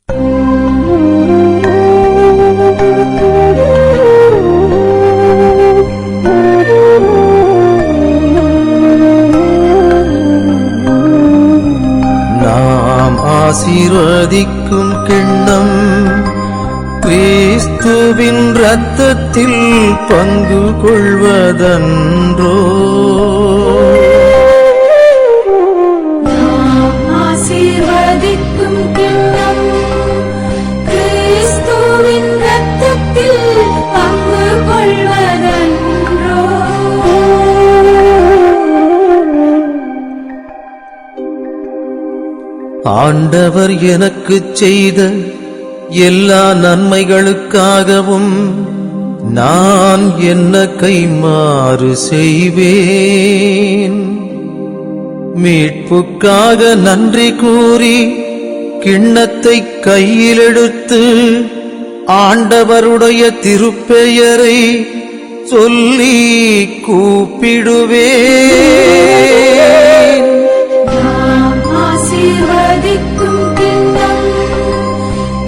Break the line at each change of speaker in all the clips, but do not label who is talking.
நாம் ஆசீர்வதிக்கும் கிண்ணம் கிறிஸ்துவின் இரத்தத்தில் பங்கு கொள்வதன்றோ.
ஆசீர்வதிக்கும் கிண்ணம் கிறிஸ்துவின் இரத்தத்தில் பங்கு கொள்வதன்றோ.
ஆண்டவர் எனக்கு செய்த எல்லா நன்மைகளுக்காகவும் நான் என்ன கைமாறு செய்வேன்? மீட்புக்காக நன்றி கூறி கிண்ணத்தை கையிலெடுத்து ஆண்டவருடைய திருப்பெயரை சொல்லி கூப்பிடுவேன்.
ஆசீர்வதிக்கும் கிண்ணம்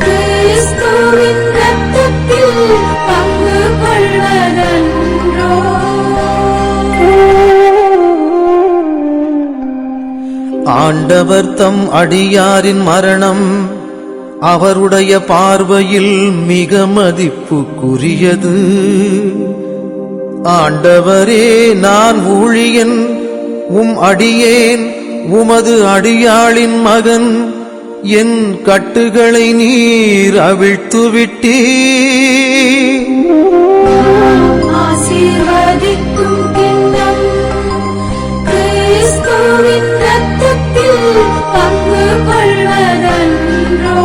கிறிஸ்துவின் இரத்தத்தில் பங்கு கொள்வதன்றோ.
ஆண்டவர் தம் அடியாரின் மரணம் அவருடைய பார்வையில் மிக மதிப்புக்குரியது. ஆண்டவரே, நான் ஊழியன், அடியேன், உமது அடியாளின் மகன். என் கட்டுகளை நீர் அவிழ்த்துவிட்டீர்.
ஆசீர்வதிக்கும் கிண்ணம் கிறிஸ்துவின் இரத்தத்தில் பங்கு கொள்வதன்றோ.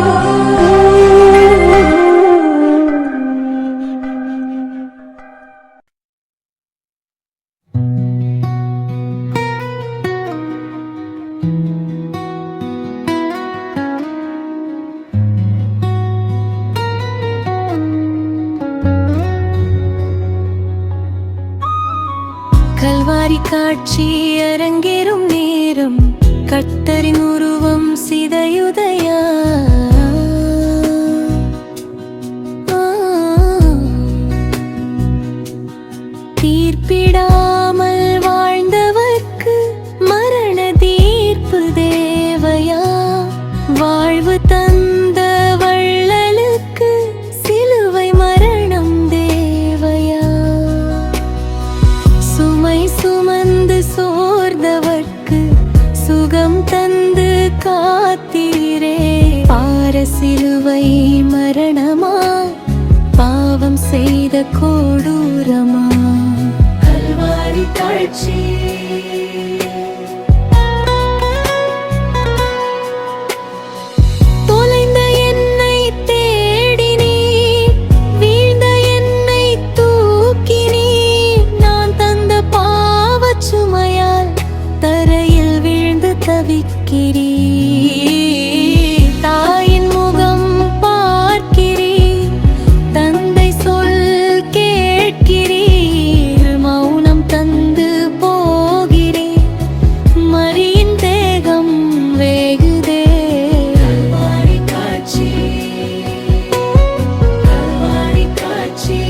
கல்வாரி காட்சி அரங்கேறும் நேரம், கர்த்தரின் உருவம் சிதையுதையா. தீர்ப்பிடாமல் வாழ்ந்தவர்க்கு மரண தீர்ப்பு தேவையா? வாழ்வு தந்த வள்ளலுக்கு சிலுவை மரணம் தேவையா? சுமை சுமந்து சோர்ந்தவர்க்கு சுகம் தந்து காத்தீரே. பார சிலுவை மரணமா, பாவம் செய்த கொடூரமா? கல்வாரி காட்சி தாயின் முகம் பார்க்கிறீர், தந்தை சொல் கேட்கிறீர், மௌனம் தந்து போகிறீர், மரியின் தேகம் வேகுதே. கல்வாரி காட்சி, கல்வாரி காட்சி.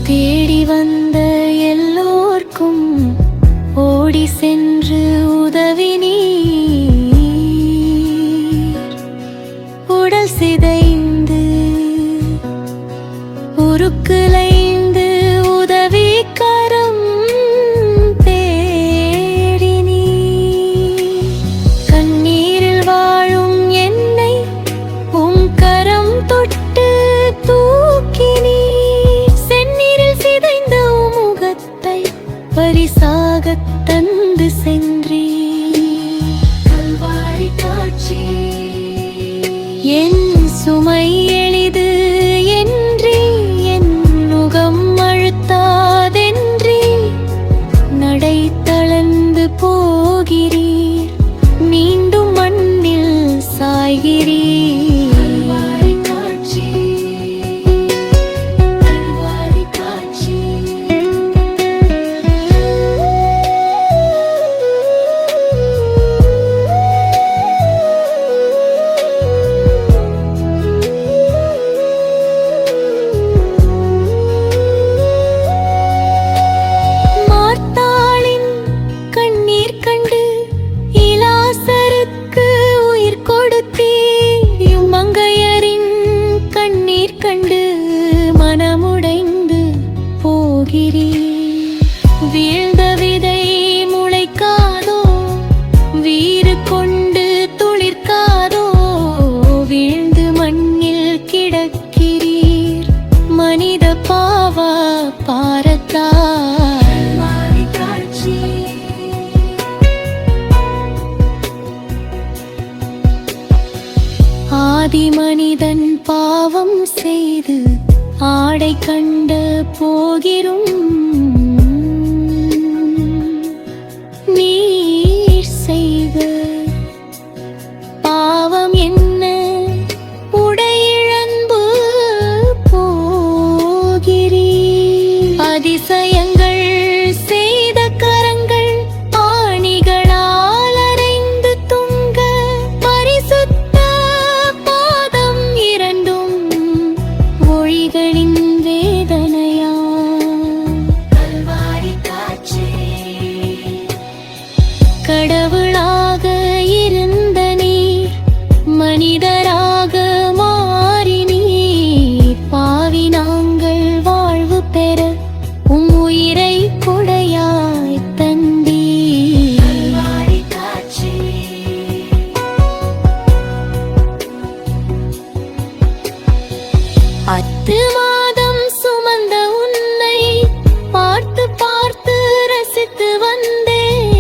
தேடி வந்த எல்லோர்க்கும் ஓடி சென்று உதவி நீர். உடல் சிதைந்து உருக்குலைந்து உதவி கரம் தேடி நீர். கண்ணீரில் வாழும் என்னை உம் கரம் தொட்டு தூக்கினீர். பரிசாகத் தந்து சென்றீர். கல்வாரி காட்சி. என் சுமை எளிது என்றே, என் முகம் அழுத்தாதென்றே, நடை தளர்ந்து போகிறீர், மீண்டும் மண்ணில் சாய் அடைகிறீர். மார்த்தாளின் கண்ணீர் கண்டு இலாசருக்கு உயிர் கொடுத்தீர். மங்கையரின் கண்ணீர் கண்டு மனமுடைந்து போகிறீர். வீழ்ந்த விதை முளைக்காதோ, வீறு கொண்டு துளிர்க்காதோ, வீழ்ந்து மண்ணில் கிடக்கிறீர். மனித பாவ பாரத்தால் ஆதி மனிதன் பாவம் செய்து ஆடை கண்டு போகிறோம். நீர் செய்வ பாவம் என்ன உடையிழந்து போகிறீர். அதிசயங்கள் செய்த கரங்கள் ஆணிகளால் அறைந்து துங்க, பரிசுத்த பாதம் இரண்டும் மொழிகளின் வேதனையா. கடவுளாக இருந்த நீர் மனிதராக மாறி நீர். பாவி நாங்கள் வாழ்வு பெற உம் உயிரை கொடையாய் தந்தீர். அத்து மாதம் சுமந்த உன்னை பார்த்து பார்த்து ரசித்து வந்தேன்.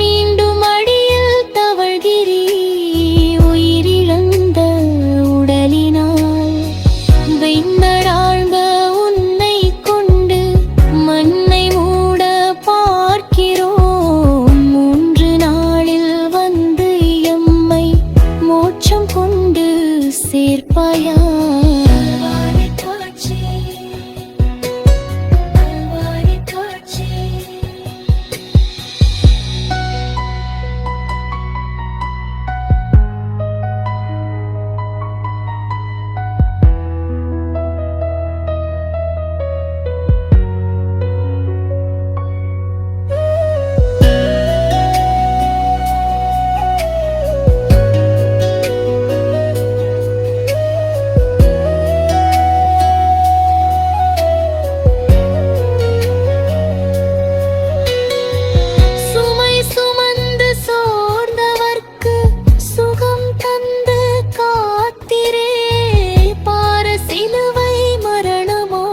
மீண்டும் அடியில் தவழ்கிறீர். உயிரிழந்த உடலினால் வெண்ணராழ்ந்த உன்னை கொண்டு மண்ணை மூட பார்க்கிறோம். 3 நாளில் வந்து எம்மை மோட்சம் கொண்டு சேர்ப்பாயா. சுமை சுமந்து சோர்ந்தவர்க்கு சுகம் தந்து காத்திரே. பார சிலுவை மரணமா,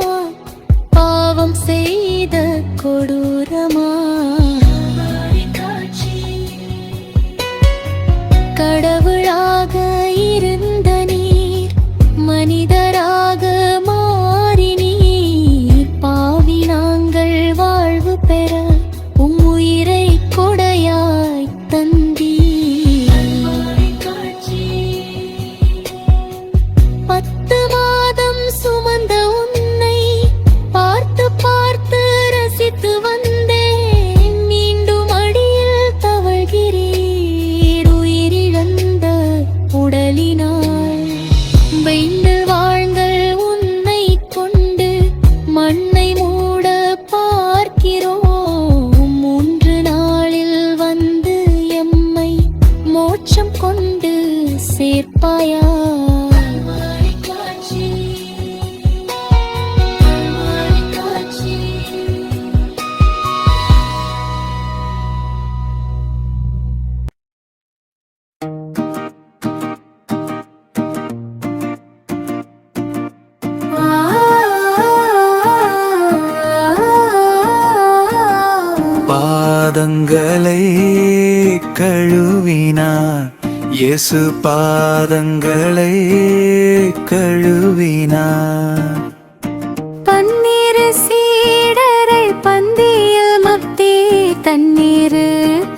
பாவம் செய்த கொடூரமா. கடவுளாக இருந்த நீர் மனிதராக மாறி நீர். பாவி நாங்கள் வாழ்வு பெற உம் உயிரை கொடையாய் தந்தீர். 10 மாதம் சுமந்த உன்னை பார்த்து பார்த்து ரசித்து வந்தேன். மீண்டும் அடியில் தவழ்கிறீர். உயிரிழந்த உடலினால் வெயில் வாழ்ந்த உன்னை கொண்டு மண்ணை மூட பார்க்கிறோம். 3 நாளில் வந்து எம்மை மோட்சம் கொண்டு சேர்ப்பாயா.
பாதங்களை கழுவினார், இயேசு பாதங்களை கழுவினார்.
பன்னீர் சீடரை பந்தியில் மத்தி, தண்ணீர்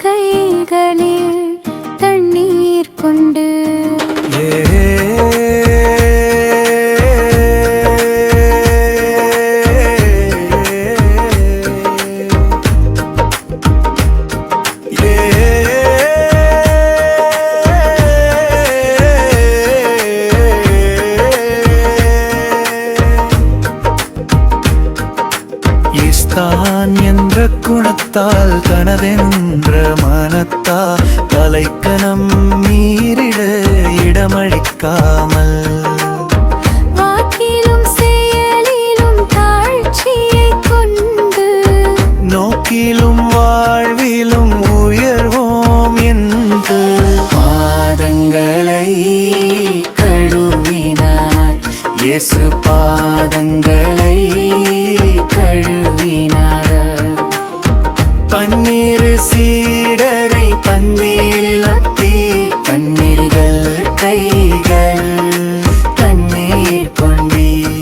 கைகளில் தண்ணீர் கொண்டு
தான் என்ற குணத்தால் தனதென்ற மனத்தா தலைக்கணம் மீறிட இடமளிக்காமல்
வாக்கிலும் செயலிலும் தாழ்ச்சியை கொண்டு
நோக்கிலும் வாழ்விலும் உயர்வோம் என்று பாதங்களை கழுவினார் இயேசு பாதங்களை கழுவினார் பன்னீர் சீடரை பந்தியில் அத்தி கண்ணீர்கள் கைகள் கண்ணீர் கொண்டீர்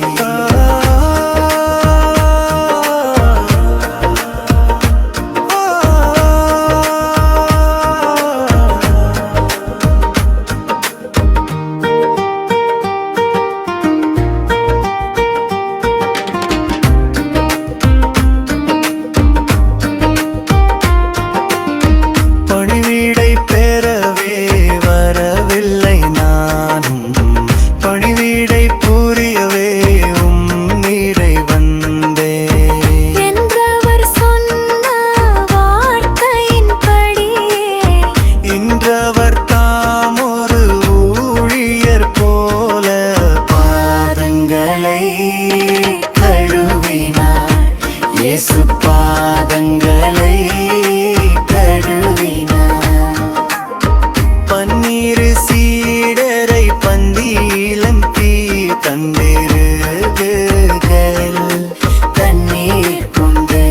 இயேசு பாதங்களை கழுவினார் பன்னீர் சீடரை பந்தியிலந்தி தந்திருகள் தண்ணீர் கொண்டு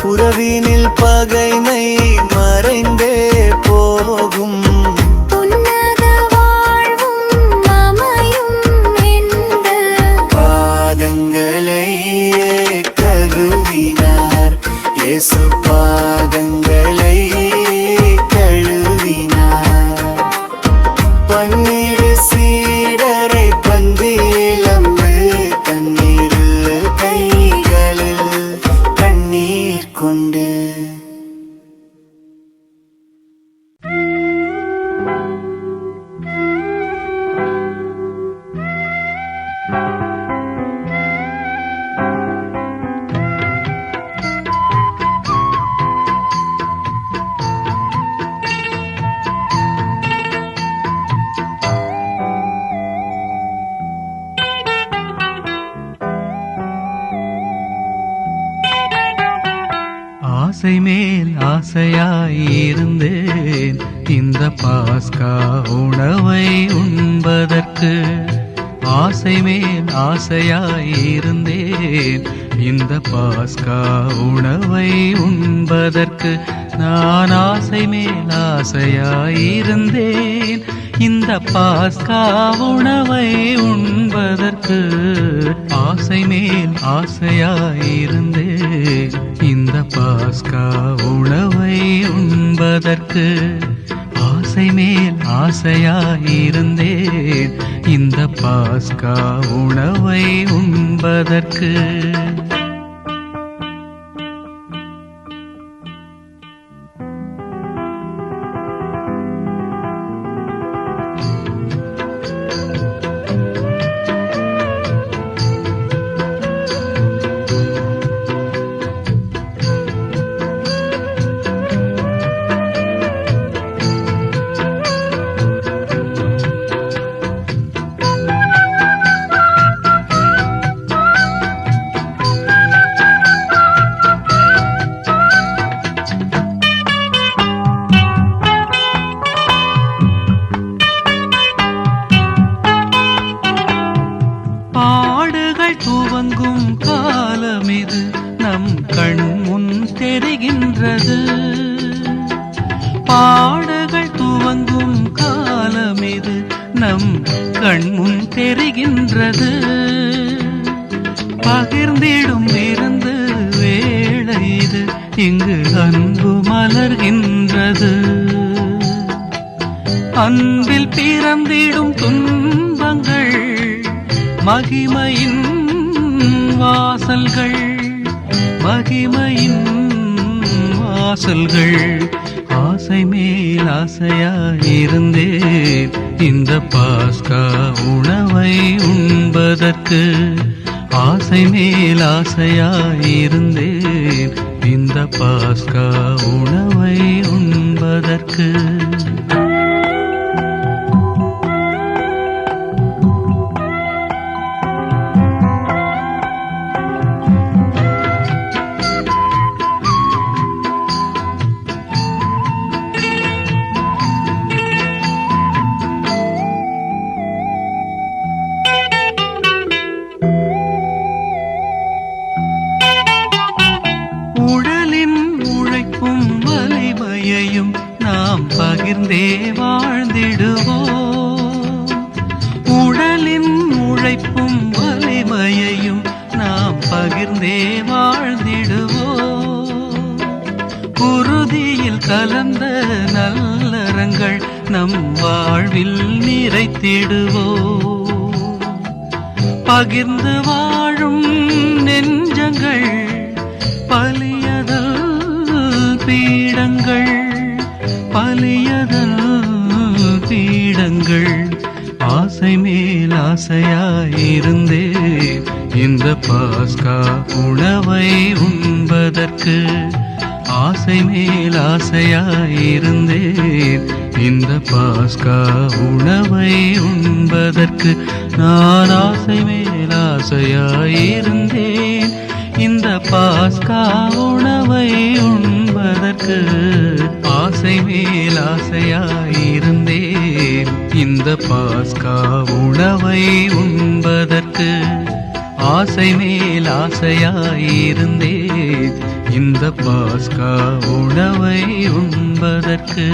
உறவினில் பகைமை மறைந்தே போகும்
உன்னத வாழ்வும் அமையும் என்ற
பாதங்களை கழுவினார் இயேசு பாதங்களை கழுவினார் பன்னீர் சீடரை பந்தியிலம்பு தண்ணீர் கைகளில் கண்ணீர் கொண்டு
ஆசை மேல் ஆசையாயிருந்தேன் இந்த பாஸ்கா உணவை உண்பதற்கு. ஆசை மேல் ஆசையாயிருந்தேன் இந்த பாஸ்கா உணவை உண்பதற்கு. நான் ஆசை மேல் ஆசையாயிருந்தேன் இந்த பாஸ்கா உணவை உண்பதற்கு. ஆசை மேல் ஆசையாயிருந்தேன் இந்த பாஸ்கா உணவை உண்பதற்கு. ஆசை மேல் ஆசையாயிருந்தேன் இந்த பாஸ்கா உணவை உண்பதற்கு. பாடுகள் துவங்கும் காலம் இது நம் கண்முன் தெரிகின்றது. பகிர்ந்திடும் விருந்து வேளை இது, இங்கு அன்பு மலர்கின்றது. அன்பில் பிறந்திடும் துன்பங்கள் மகிமையின் வாசல்கள், மகிமையின் வாசல்கள். ஆசை மேல் ஆசையாயிருந்தேன் இந்த பாஸ்கா உணவை உண்பதற்கு. ஆசை மேல் ஆசையாயிருந்தேன் இந்த பாஸ்கா உணவை உண்பதற்கு. நாம் பகிர்ந்தே வாழ்ந்திடுவோம். உடலின் உழைப்பும் வலிமையையும் நாம் பகிர்ந்தே வாழ்ந்திடுவோம். குருதியில் கலந்த நல்லறங்கள் நம் வாழ்வில் நிறைத்திடுவோம். பகிர்ந்து வாழும் நெஞ்சங்கள் பலியதல் பீடங்கள், பலியதல் பீடங்கள். ஆசை மேல் ஆசையாயிருந்தேன் இந்த பாஸ்கா உணவை உண்பதற்கு. ஆசை மேல் ஆசையாயிருந்தேன் இந்த பாஸ்கா உணவை உண்பதற்கு. நான் ஆசை மேல் ஆசையாயிருந்தேன் இந்த பாஸ்கா உணவை உண்பதற்கு. ஆசை மேல் ஆசையாயிருந்தேன் இந்த பாஸ்கா உணவை உண்பதற்கு. ஆசை மேல் ஆசையாயிருந்தேன் இந்த பாஸ்கா உணவை உண்பதற்கு.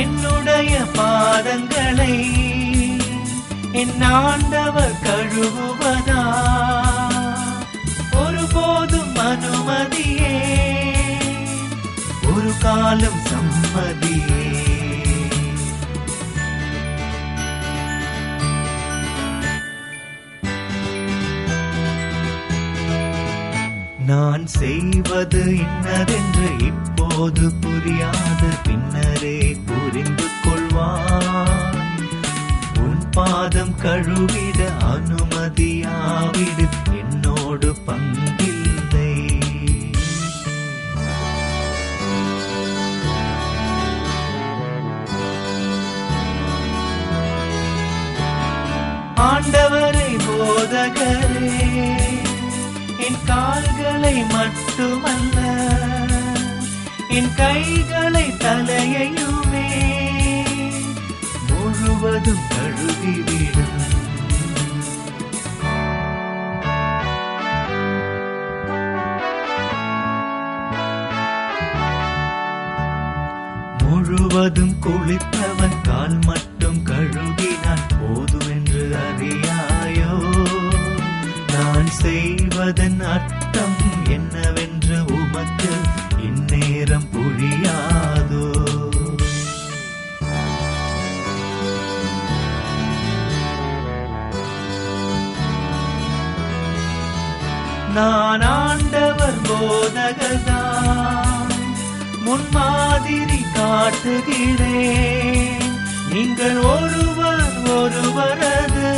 என்னுடைய பாதங்களை என் ஆண்டவர் கழுவுவதா? ஒருபோதும் அனுமதியே, ஒரு காலம் சம்மதியே. நான் செய்வது இன்னதென்று இப்போது புரியாது, பின்னரே புரிந்து கொள்வாய். உன் பாதம் கழுவிட அனுமதியாவிடு, என்னோடு பங்கில்லை. ஆண்டவரே போதகரே, என் கால்களை மட்டுமல்ல என் கைகளை தலையையுமே முழுவதும் கழுவிவிடும். முழுவதும் குளித்தவன் கால் மட்டும் கழுகினான் போதுமென்று அறியாயோ? நான் செய்வதன் அர்த்தம் என்னவென்று உமக்கு இந்நேரம் புரியாதோ? நான் ஆண்டவர் போதகர்தான், முன்மாதிரி காட்டுகிறேன். நீங்கள் ஒருவரது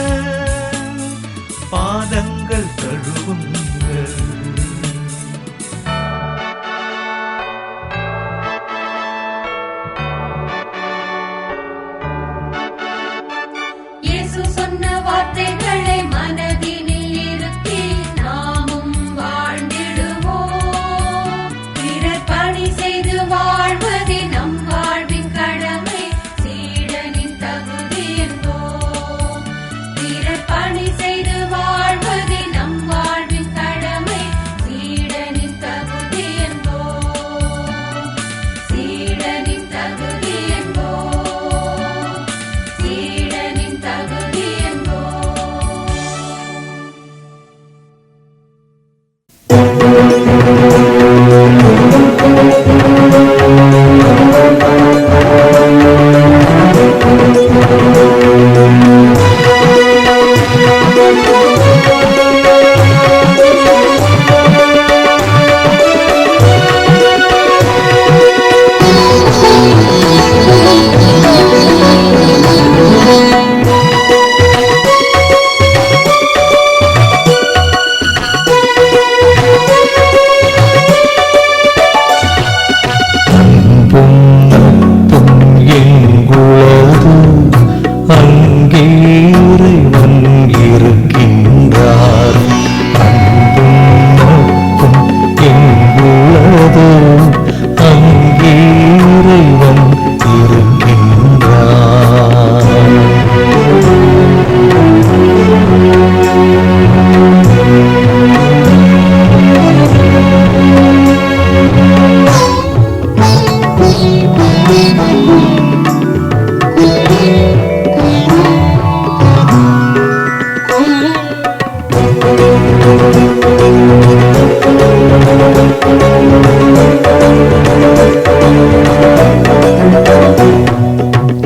பாதங்கள் கழுவுங்கள்.
இயேசு சொன்ன வார்த்தைகளை மனதினில் இருத்தி நாமும் வாழ்ந்திடுவோம். பிறர் பணி செய்து வாழ்வதே நம் வாழ்வின் கடமை, சீடனின் தகுதி என்போம். பிறர் பணி செய்து வாழ்வதே நம் வாழ்வின் கடமை, சீடனின் தகுதி என்போம். சீடனின் தகுதி என்போம். சீடனின் தகுதி என்போம்.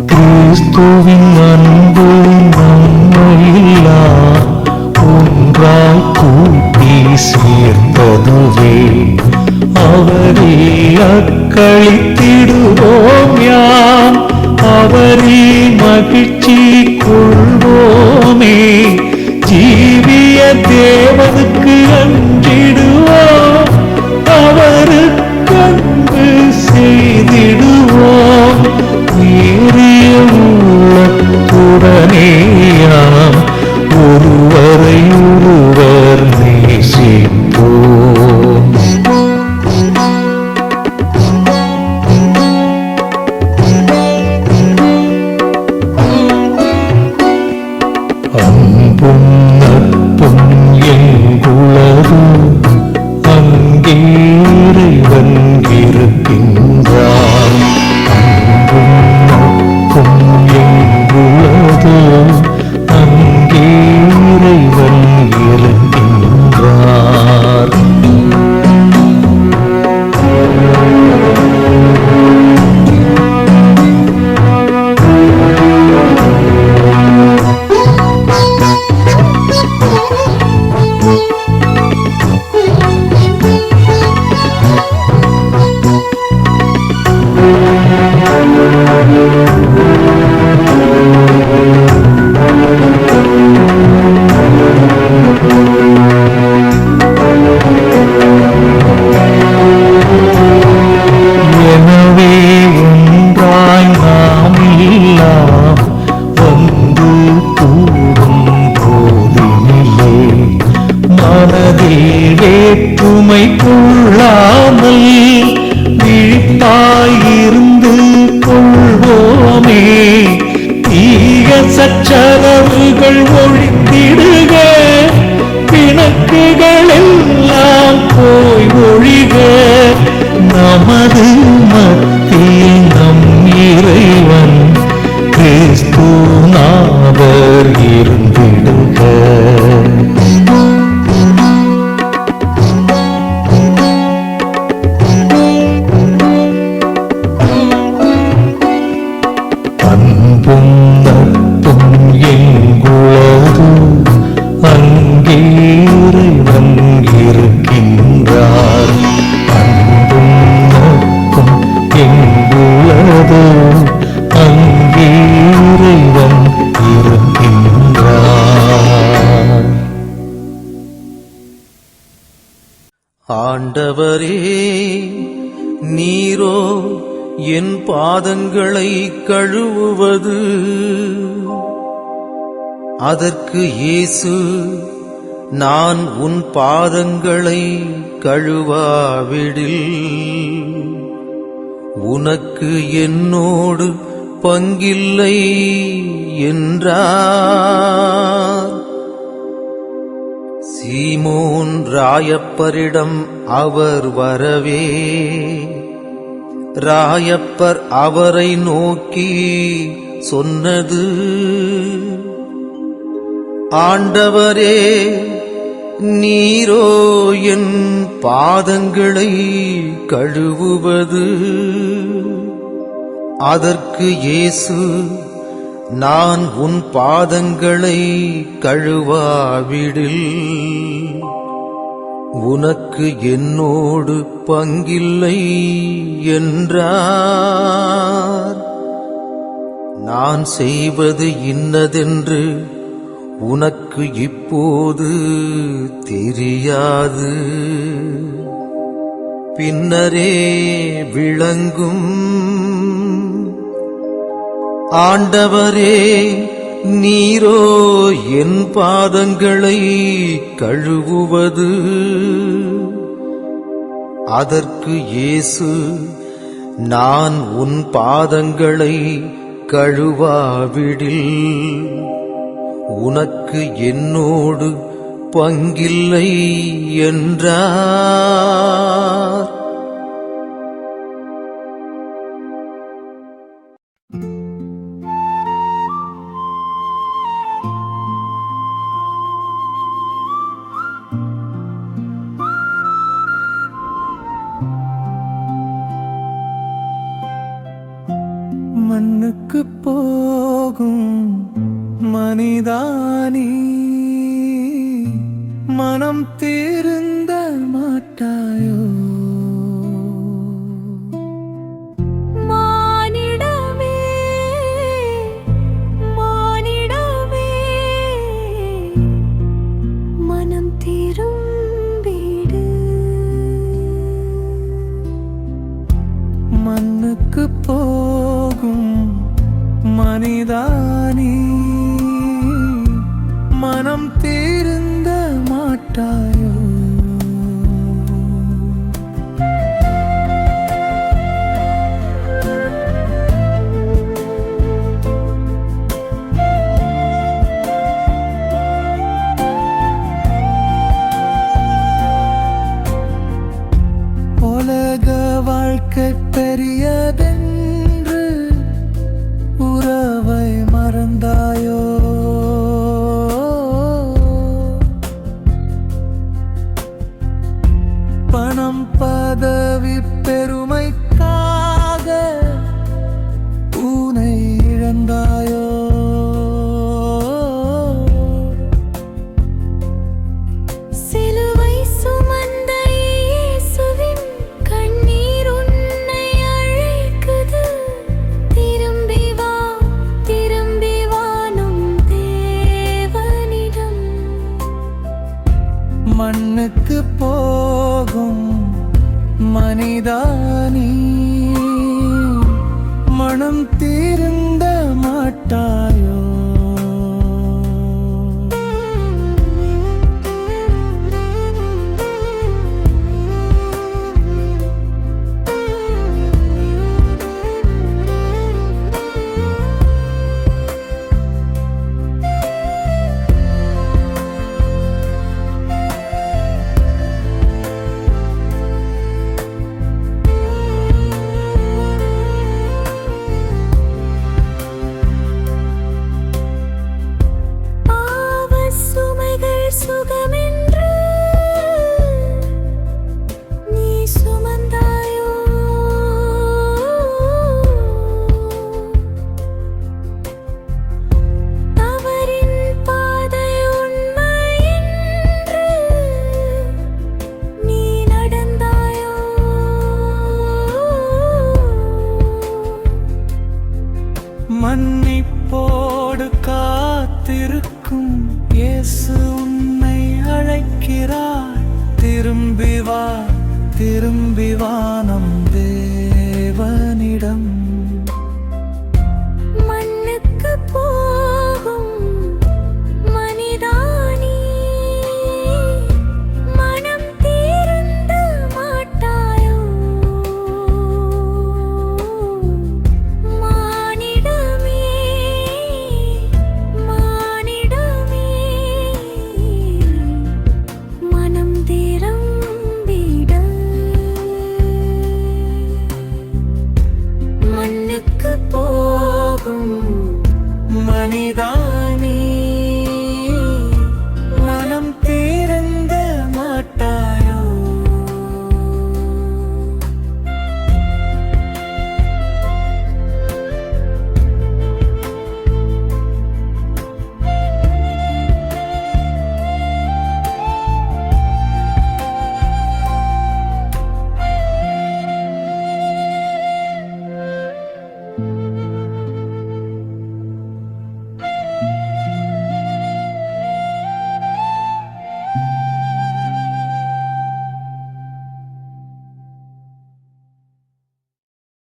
கிறிஸ்துவின் அன்பு நம்மையெல்லாம் ஒன்றாய் கூட்டி சேர்த்ததுவே, அவரில் அக்களித்திடுவோம் யாம், அவரில் மகிழ்ச்சி கொள்வோமே. ஜீவிய தேவனுக்கு அஞ்சிடுவோம், அவருக்கு அன்பு செய்திடுவோம். நேரிய உள்ளத்துடனேயாம் ஒருவரை ஒருவர் நேசிப்போம். அன்பும் நட்பும் எங்குளது, அங்கே இறைவன் இருக்கின்றான். அன்பும் நட்பும் எங்குளது, அங்கே இறைவன் இருக்கின்றார்.
நீரோ என் பாதங்களை கழுவுவது. அதற்கு இயேசு, நான் உன் பாதங்களை கழுவாவிடில் உனக்கு என்னோடு பங்கில்லை என்றார். சீமோன் ராயப்பரிடம் அவர் வரவே, ராயப்பர் அவரை நோக்கி சொன்னது, ஆண்டவரே, நீரோ என் பாதங்களை கழுவுவது. அதற்கு இயேசு, நான் உன் பாதங்களை கழுவாவிடில் உனக்கு என்னோடு பங்கில்லை என்றார். நான் செய்வது இன்னதென்று உனக்கு இப்போது தெரியாது, பின்னரே விளங்கும். ஆண்டவரே, நீரோ என் பாதங்களை கழுவுவது. அதற்கு இயேசு, நான் உன் பாதங்களை கழுவாவிடில் உனக்கு என்னோடு பங்கில்லை என்றார்.
மண்ணுக்கு போகும் மனிதானி, மனம் திருந்த மாட்டாயோ?
மானிடமே, மானிடமே, மனம் திரும்பிடு.
மண்ணுக்கு போகும் மனிதானி, மனம் திருந்த மாட்டாயோ? உலக வாழ்க்கை பெரியதென்று உறவை மறந்தாயோ? பணம் பதவி பெருமைக்காக உனை இழந்தாயோ?
சிலுவை சுமந்த இயேசுவின் கண்ணீர் உன்னை அழைக்குது. திரும்பி வா, திரும்பி வா,
அபிவானம் தேவனிடம்
மண்ணுக்கு போகும் மனிதானி மனம் தீர்ந்த மாட்டாயோ மானிடமே மானிடமே மனம் திறம்பிட மண்ணுக்கு போகும்
மனிதா